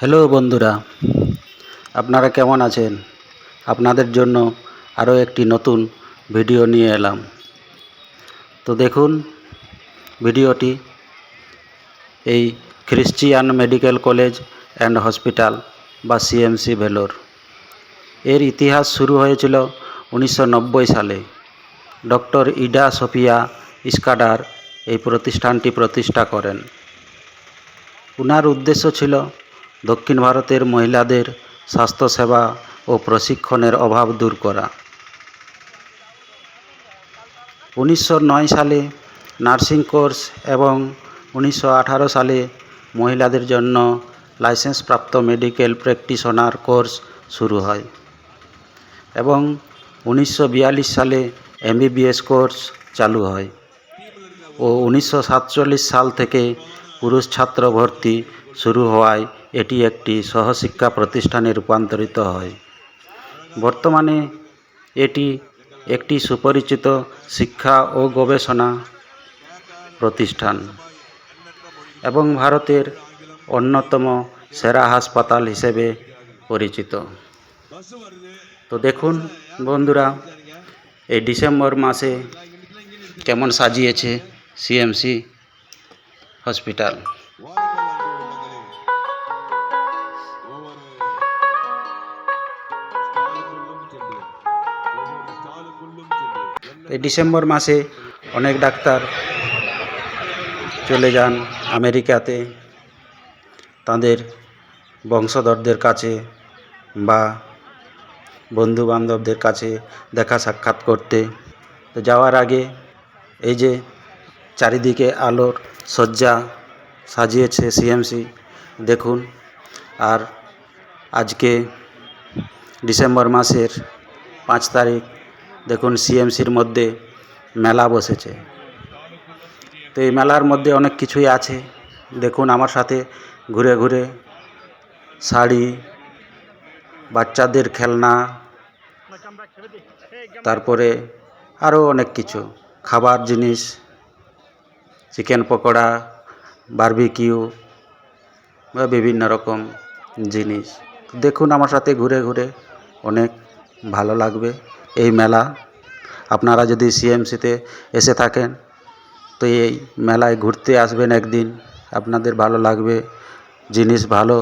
Hello বন্ধুরা, আপনারা কেমন আছেন? আপনাদের জন্য আরও একটি নতুন ভিডিও নিয়ে এলাম। তো দেখুন ভিডিওটি এই Christian medical college and hospital বা সিএমসি ভেলোর। এর ইতিহাস শুরু হয়েছিল 1990 সালে। ডক্টর ইডা সোফিয়া ইস্কাডার এই প্রতিষ্ঠানটি প্রতিষ্ঠা করেন। উনার উদ্দেশ্য ছিল দক্ষিণ ভারতের মহিলাদের স্বাস্থ্যসেবা ও প্রশিক্ষণের অভাব দূর করা। 1909 সালে নার্সিং কোর্স এবং 1918 সালে মহিলাদের জন্য লাইসেন্সপ্রাপ্ত মেডিকেল প্র্যাকটিশনার কোর্স শুরু হয় এবং 1942 সালে এমবিবিএস কোর্স চালু হয় ও 1947 সাল থেকে পুরুষ ছাত্র ভর্তি শুরু হওয়ায় এটি একটি সহশিক্ষা প্রতিষ্ঠানে রূপান্তরিত হয়। বর্তমানে এটি একটি সুপরিচিত শিক্ষা ও গবেষণা প্রতিষ্ঠান এবং ভারতের অন্যতম সেরা হাসপাতাল হিসেবে পরিচিত। তো দেখুন বন্ধুরা, এই ডিসেম্বর মাসে কেমন সাজিয়েছে সিএমসি হসপিটাল। এই ডিসেম্বর মাসে অনেক ডাক্তার চলে যান আমেরিকাতে তাদের বংশধরদের কাছে বা বন্ধু বান্ধবদের কাছে দেখা সাক্ষাৎ করতে। তো যাওয়ার আগে এই যে চারিদিকে আলোর সজ্জা সাজিয়েছে সিএমসি দেখুন। আর আজকে ডিসেম্বর মাসের 5 তারিখ দেখুন সিএমসির মধ্যে মেলা বসেছে। তো এই মেলার মধ্যে অনেক কিছুই আছে দেখুন আমার সাথে ঘুরে ঘুরে। শাড়ি, বাচ্চাদের খেলনা, তারপরে আরও অনেক কিছু খাবার জিনিস, চিকেন পকোড়া, বারবিকিউ বা বিভিন্ন রকম জিনিস দেখুন আমার সাথে ঘুরে ঘুরে। অনেক ভালো লাগবে এই মেলা। আপনারা যদি সিএমসিতে এসে থাকেন তো এই মেলায় ঘুরতে আসবেন একদিন, আপনাদের ভালো লাগবে। জিনিস ভালো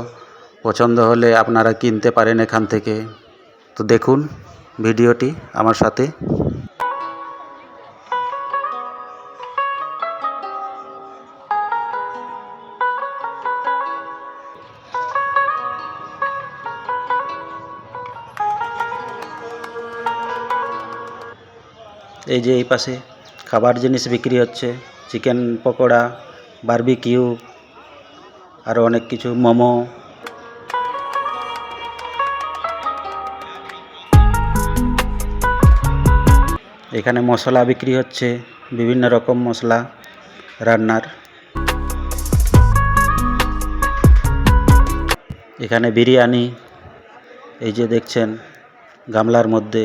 পছন্দ হলে আপনারা কিনতে পারেন এখান থেকে। তো দেখুন ভিডিওটি আমার সাথে। এই যে এই পাশে খাবার জিনিস বিক্রি হচ্ছে, চিকেন পকোড়া, বারবিকিউ, আরও অনেক কিছু, মোমো। এখানে মশলা বিক্রি হচ্ছে, বিভিন্ন রকম মশলা রান্নার। এখানে বিরিয়ানি, এই যে দেখছেন গামলার মধ্যে।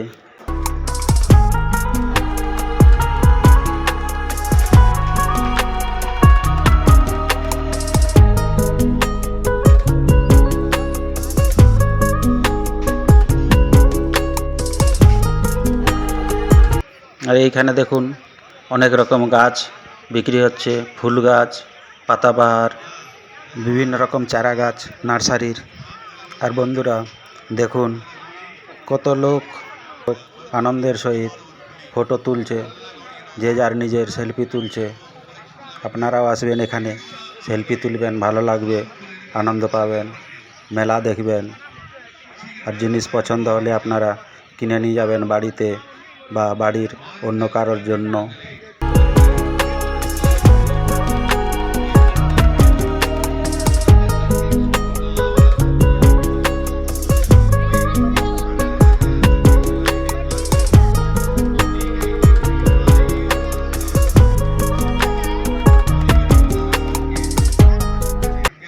আর এইখানে দেখুন অনেক রকম গাছ বিক্রি হচ্ছে, ফুল গাছ, পাতাবাহার, বিভিন্ন রকম চারা গাছ নার্সারির। আর বন্ধুরা দেখুন কত লোক আনন্দের সহিত ফটো তুলছে, যে যার নিজের সেলফি তুলছে। আপনারাও আসবেন এখানে, সেলফি তুলবেন, ভালো লাগবে, আনন্দ পাবেন, মেলা দেখবেন। আর জিনিস পছন্দ হলে আপনারা কিনে নিয়ে যাবেন বাড়িতে বা বাড়ির অন্য কারোর জন্য।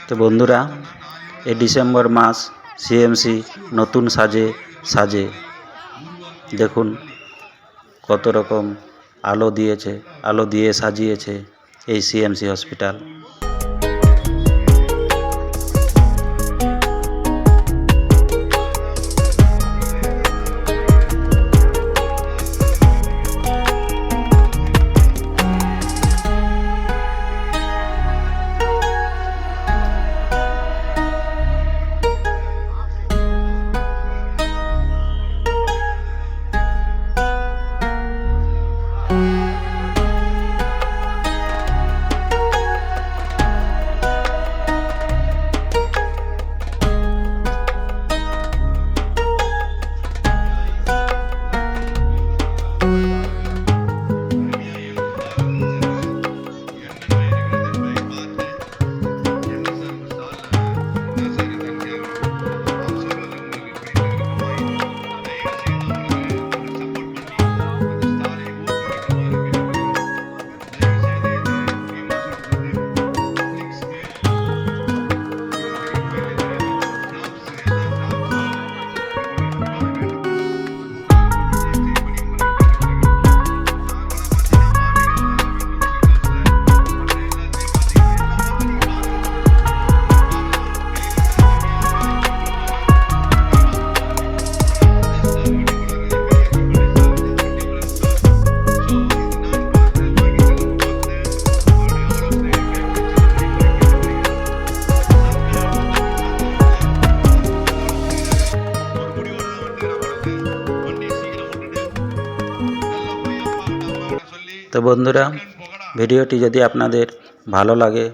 তো বন্ধুরা, এই ডিসেম্বর মাস সিএমসি নতুন সাজে দেখুন কত রকম আলো দিয়েছে, আলো দিয়ে সাজিয়েছে এই সিএমসি হসপিটাল। তো বন্ধুরা, ভিডিওটি যদি আপনাদের ভালো লাগে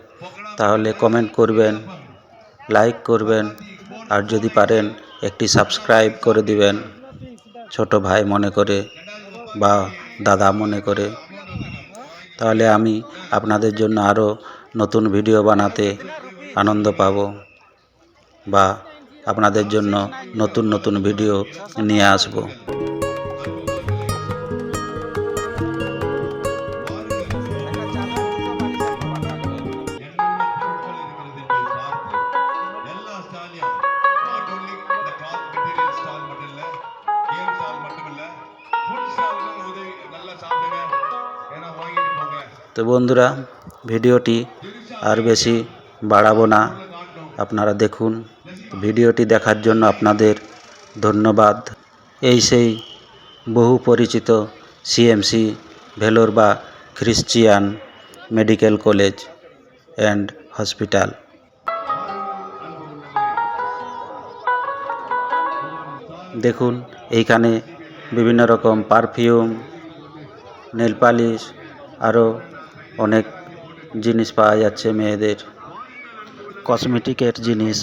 তাহলে কমেন্ট করবেন, লাইক করবেন, আর যদি পারেন একটি সাবস্ক্রাইব করে দিবেন, ছোট ভাই মনে করে বা দাদা মনে করে। তাহলে আমি আপনাদের জন্য আরও নতুন ভিডিও বানাতে আনন্দ পাব বা আপনাদের জন্য নতুন নতুন ভিডিও নিয়ে আসব। তো বন্ধুরা, ভিডিওটি আর বেশি বাড়াবো না, আপনারা দেখুন। ভিডিওটি দেখার জন্য আপনাদের ধন্যবাদ। এই সেই বহু পরিচিত সিএমসি ভেলোর বা Christian medical college and hospital. দেখুন, এইখানে বিভিন্ন রকম পারফিউম, নেল পালিশ, আরও অনেক জিনিস পাওয়া যাচ্ছে, মেয়েদের কসমেটিকের জিনিস।